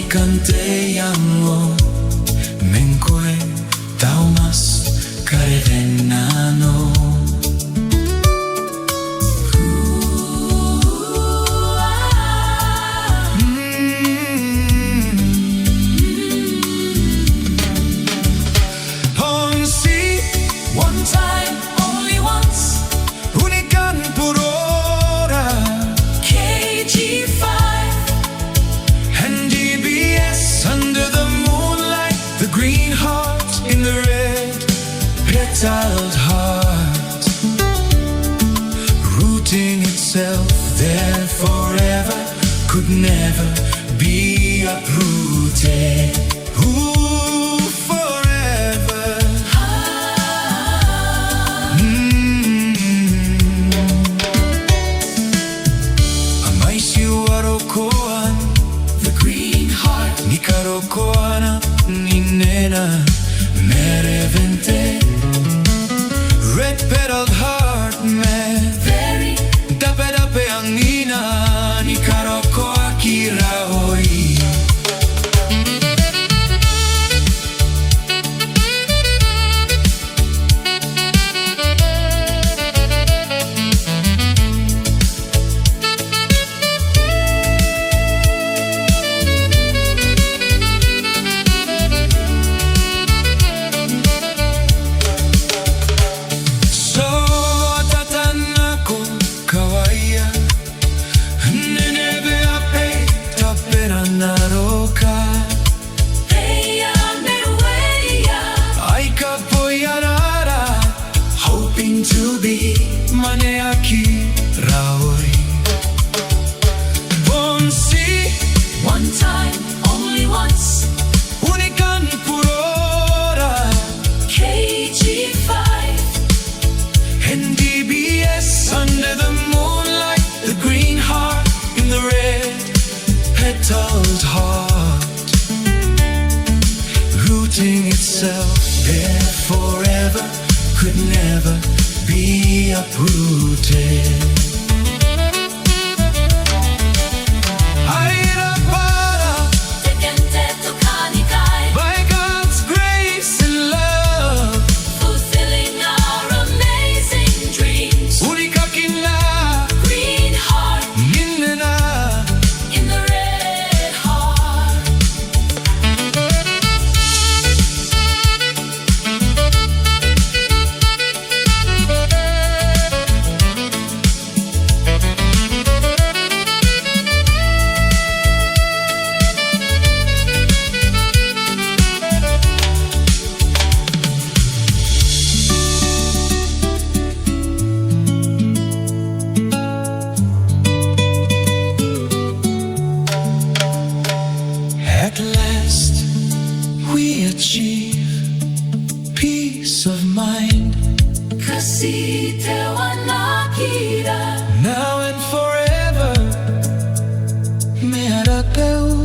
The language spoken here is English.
Kante yango menkwe taumas karevenano. Onsi one time only once unikan purora KG5 and DBS under the moonlight, the green heart in the red petaled heart, rooting itself there forever, could never be uprooted. Ooh, forever. Amaisiu arokoan, the green heart ni karokoana ni nena merevente, red petaled heart me very dape dape angina ni karokoa ki Raoi. Hoping to be Maneaki Raoi. Bonsi one time only once unikan purora KG5 and DBS under the moonlight, the green heart in the red petaled heart, rooting itself there forever, could never be uprooted. By God's grace and love, fulfilling our amazing dreams. Unikakina, Green heart Ninena, in the red heart. At last we achieve peace of mind, Kasite wanakira. now and forever. Me harapeu